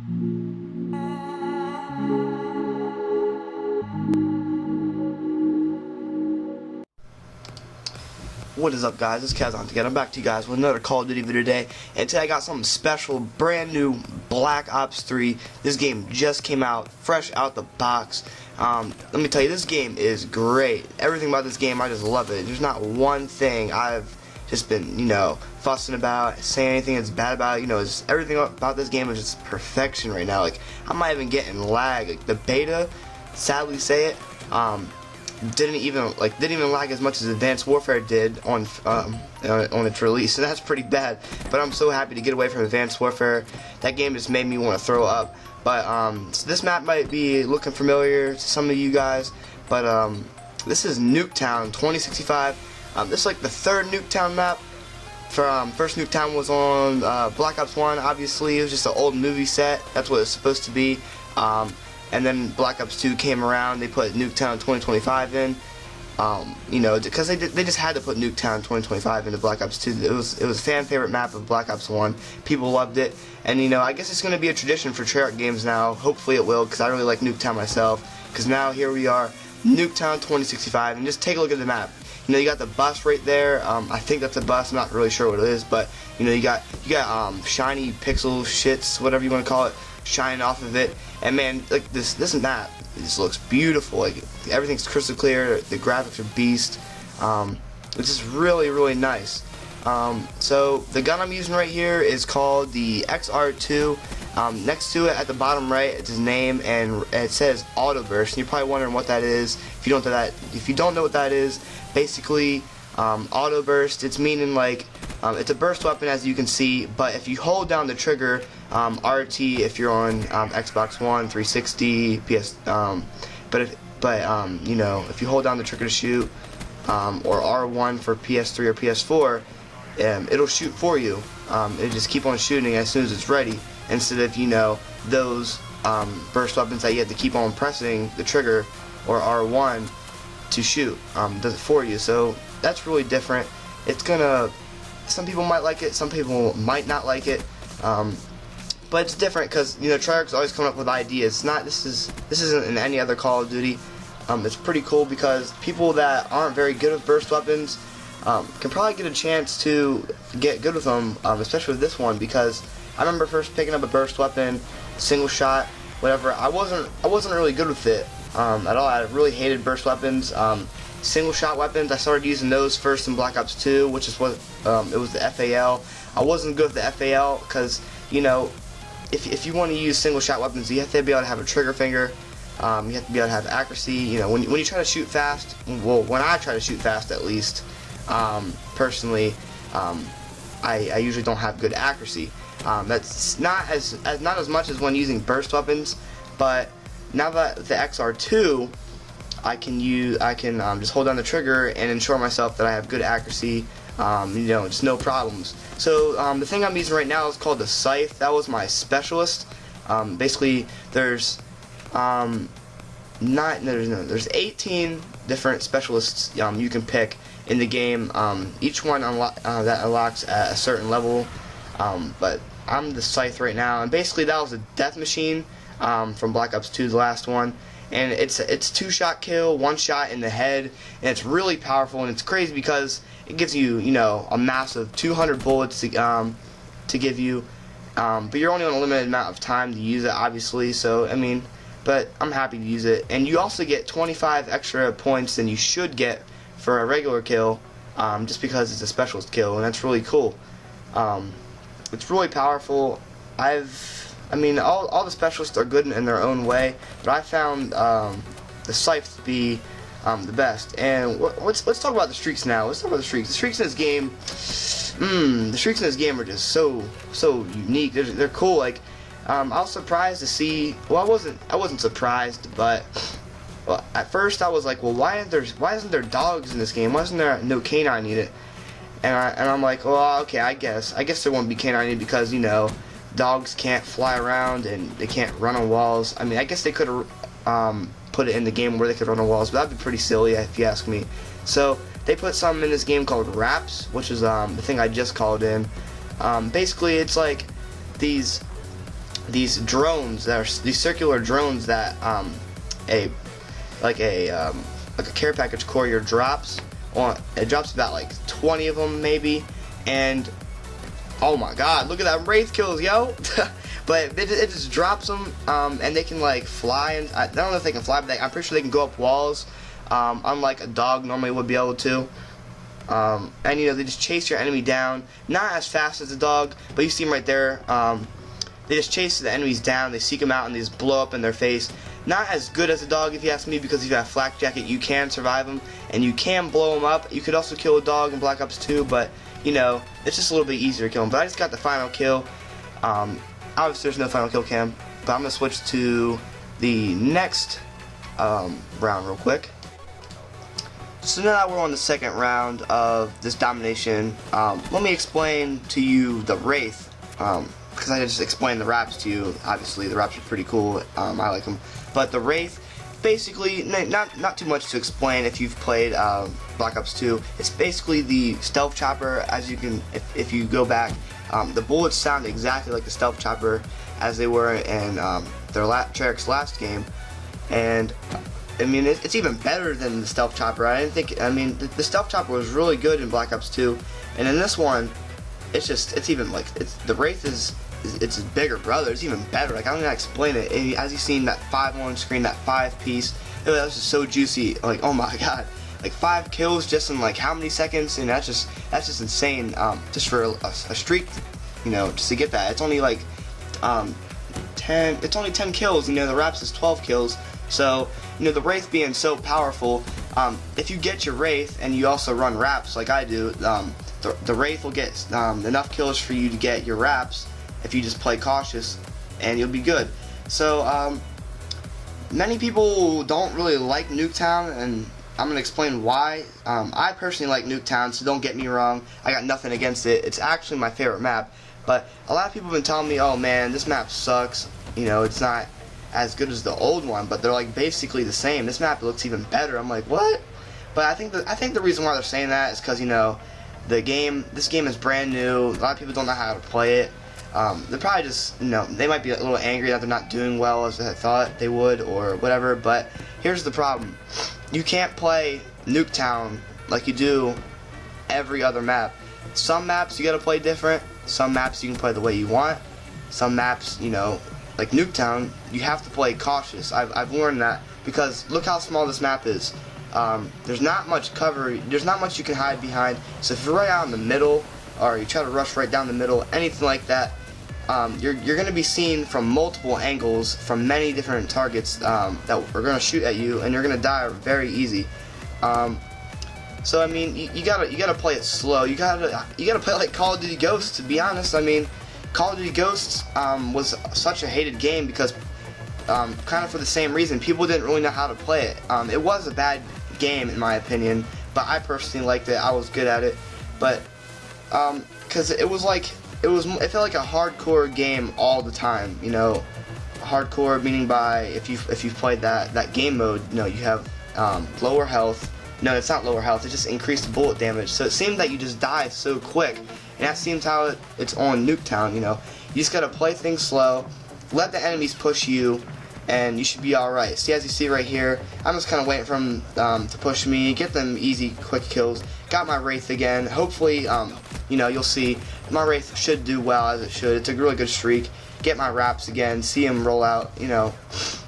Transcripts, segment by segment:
What is up, guys? It's Kezons again. I'm back to you guys with another Call of Duty video today, and today I got something special, brand new Black Ops 3. This game just came out, fresh out the box. Let me tell you, this game is great. Everything about this game, I just love it. There's not one thing I've just been, fussing about, saying anything that's bad about it. Everything about this game is just perfection right now. Like, I'm not even getting lag. Like, the beta, sadly say it, didn't even lag as much as Advanced Warfare did on its release, and that's pretty bad. But I'm so happy to get away from Advanced Warfare. That game just made me want to throw up. But so this map might be looking familiar to some of you guys, but this is Nuketown 2065. This is like the third Nuketown map. First Nuketown was on Black Ops 1. Obviously, it was just an old movie set. That's what it's supposed to be. And then Black Ops 2 came around. They put Nuketown 2025 in, because they just had to put Nuketown 2025 into Black Ops 2. It was a fan favorite map of Black Ops 1. People loved it, and I guess it's going to be a tradition for Treyarch games now. Hopefully it will, because I really like Nuketown myself. Because now here we are, Nuketown 2065, and just take a look at the map. You got the bus right there. I think that's a bus. I'm not really sure what it is, but you got shiny pixel shits, whatever you want to call it, shining off of it. And man, like this map, it just looks beautiful. Like, everything's crystal clear. The graphics are beast. It's just really nice. So the gun I'm using right here is called the XR-2. Next to it at the bottom right, it's his name, and it says Auto Burst. And you're probably wondering what that is. If you don't know what that is, basically, Auto Burst, it's meaning like it's a burst weapon, as you can see, but if you hold down the trigger, RT if you're on Xbox One, 360, PS, if you hold down the trigger to shoot, or R1 for PS3 or PS4, it'll shoot for you. It'll just keep on shooting as soon as it's ready, instead of those burst weapons that you have to keep on pressing the trigger or R1 to shoot. Does it for you. So that's really different. Some people might like it, some people might not like it, but it's different because Treyarch's always coming up with ideas. This isn't in any other Call of Duty. It's pretty cool because people that aren't very good with burst weapons can probably get a chance to get good with them, especially with this one, because I remember first picking up a burst weapon, single shot, whatever. I wasn't really good with it at all. I really hated burst weapons. Single shot weapons, I started using those first in Black Ops 2, which is what it was, the FAL. I wasn't good with the FAL because if you want to use single shot weapons, you have to be able to have a trigger finger. You have to be able to have accuracy. When you try to shoot fast, well, when I try to shoot fast, at least, personally, I usually don't have good accuracy. That's not as much as when using burst weapons, but now that the XR2, I can just hold down the trigger and ensure myself that I have good accuracy, just no problems. So the thing I'm using right now is called the Scythe. That was my specialist. Basically, there's 18 different specialists you can pick in the game. Each one that unlocks at a certain level. But I'm the Scythe right now, and basically that was a death machine from Black Ops 2, the last one. And it's 2-shot kill, 1 shot in the head, and it's really powerful, and it's crazy because it gives you, a massive 200 bullets to give you, but you're only on a limited amount of time to use it, obviously. So but I'm happy to use it, and you also get 25 extra points than you should get for a regular kill, just because it's a specialist kill, and that's really cool. It's really powerful. All the specialists are good in their own way, but I found the Scythe to be the best. And let's talk about the streaks now. Let's talk about the streaks. The streaks in this game, are just so unique. They're cool. Like, I was surprised to see. Well, I wasn't surprised, but at first I was like, well, why isn't there dogs in this game? Why isn't there no canine needed? And I'm like, well, okay, I guess there won't be canine needed because dogs can't fly around and they can't run on walls. I guess they could have put it in the game where they could run on walls, but that'd be pretty silly if you ask me. So they put something in this game called wraps, which is the thing I just called in. Basically, it's like these these drones that are these circular drones that a care package courier drops on. It drops about like 20 of them maybe, and oh my god, look at that wraith kills, yo. But it just drops them, and they can like fly, and I don't know if they can fly, but I'm pretty sure they can go up walls, unlike a dog normally would be able to. And you know, they just chase your enemy down, not as fast as a dog, but you see them right there. They just chase the enemies down, they seek them out, and they just blow up in their face. Not as good as a dog, if you ask me, because if you have flak jacket, you can survive them, and you can blow them up. You could also kill a dog in Black Ops 2, but you know, it's just a little bit easier to kill them. But I just got the final kill. Obviously there's no final kill cam, but I'm going to switch to the next round real quick. So now that we're on the second round of this domination, let me explain to you the Wraith, because I just explained the wraps to you. Obviously the wraps are pretty cool, I like them, but the Wraith, basically, not too much to explain if you've played Black Ops 2. It's basically the stealth chopper. As you can, if you go back, the bullets sound exactly like the stealth chopper as they were in Tearin's last game, and I mean it's even better than the stealth chopper. I mean the stealth chopper was really good in Black Ops 2, and in this one, it's even like the Wraith is its bigger brother. It's even better. Like, I don't know how to explain it. And as you've seen that 5 on screen, that 5 piece, that was just so juicy. Like, oh my god, like 5 kills just in like how many seconds? And that's just insane. Just for a streak, you know, just to get that. It's only like 10. It's only 10 kills. You know, the Wraps is 12 kills. So you know, the Wraith being so powerful. If you get your Wraith and you also run Wraps like I do, the Wraith will get enough kills for you to get your Wraps if you just play cautious, and you'll be good. So many people don't really like Nuketown, and I'm gonna explain why. I personally like Nuketown, so don't get me wrong, I got nothing against it. It's actually my favorite map, but a lot of people have been telling me, oh man, this map sucks, you know, it's not as good as the old one, but they're like basically the same. This map looks even better. I'm like, what? But I think the reason why they're saying that is because, you know, this game is brand new. A lot of people don't know how to play it. They're probably just, you know, they might be a little angry that they're not doing well as I thought they would or whatever, but here's the problem. You can't play Nuketown like you do every other map. Some maps you gotta play different, some maps you can play the way you want, some maps, you know, like Nuketown, you have to play cautious. I've learned that, because look how small this map is. There's not much cover, there's not much you can hide behind, so if you're right out in the middle, or you try to rush right down the middle, anything like that, you're going to be seen from multiple angles from many different targets that are going to shoot at you, and you're going to die very easy. So I mean, you gotta play it slow. You gotta play like Call of Duty Ghosts. To be honest, I mean, Call of Duty Ghosts was such a hated game because kind of for the same reason. People didn't really know how to play it. It was a bad game in my opinion, but I personally liked it. I was good at it, but because it felt like a hardcore game all the time. You know, hardcore meaning by if you've played that game mode, you know, you have lower health. No, it's not lower health. It just increased bullet damage. So it seemed that you just die so quick, and that seems how it's on Nuketown. You know, you just gotta play things slow, let the enemies push you, and you should be all right. See, as you see right here, I'm just kind of waiting for them to push me, get them easy, quick kills. Got my Wraith again. Hopefully, you know, you'll see my Wraith should do well as it should. It's a really good streak. Get my Wraps again, see him roll out. You know,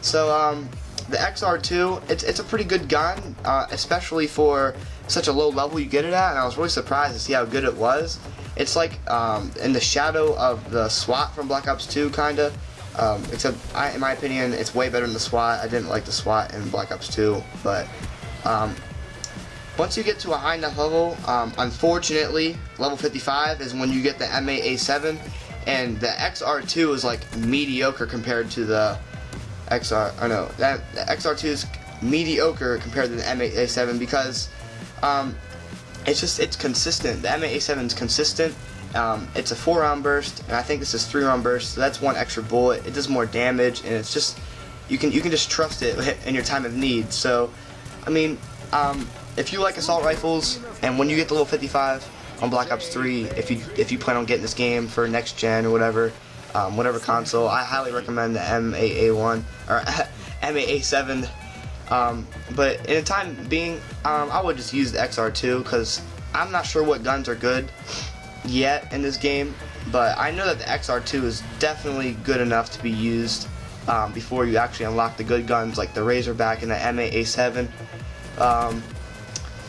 so the XR-2, it's a pretty good gun, especially for such a low level you get it at, and I was really surprised to see how good it was. It's like in the shadow of the SWAT from Black Ops 2, kinda. Except, in my opinion, it's way better than the SWAT. I didn't like the SWAT in Black Ops 2, but once you get to a high enough level, unfortunately, level 55 is when you get the M8A7, and the XR-2 is like mediocre compared to the the XR-2 is mediocre compared to the M8A7 because it's consistent. The M8A7 is consistent. It's a 4-round burst, and I think this is 3-round burst, so that's 1 extra bullet. It does more damage, and it's just you can just trust it in your time of need. So, I mean, if you like assault rifles, and when you get the level 55 on Black Ops 3, if you plan on getting this game for next gen or whatever, whatever console. I highly recommend the M8A1 or M8A7. But in the time being, I would just use the XR-2 because I'm not sure what guns are good yet in this game, but I know that the XR-2 is definitely good enough to be used before you actually unlock the good guns like the Razorback and the M8A7.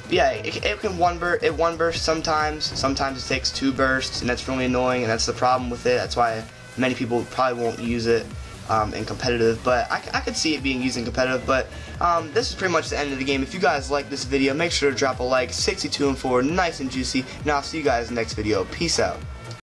Yeah, it can one burst sometimes. Sometimes it takes 2 bursts, and that's really annoying, and that's the problem with it. That's why many people probably won't use it in competitive, but I could see it being used in competitive. But this is pretty much the end of the game. If you guys like this video, make sure to drop a like. 62 and 4, nice and juicy, and I'll see you guys in the next video. Peace out.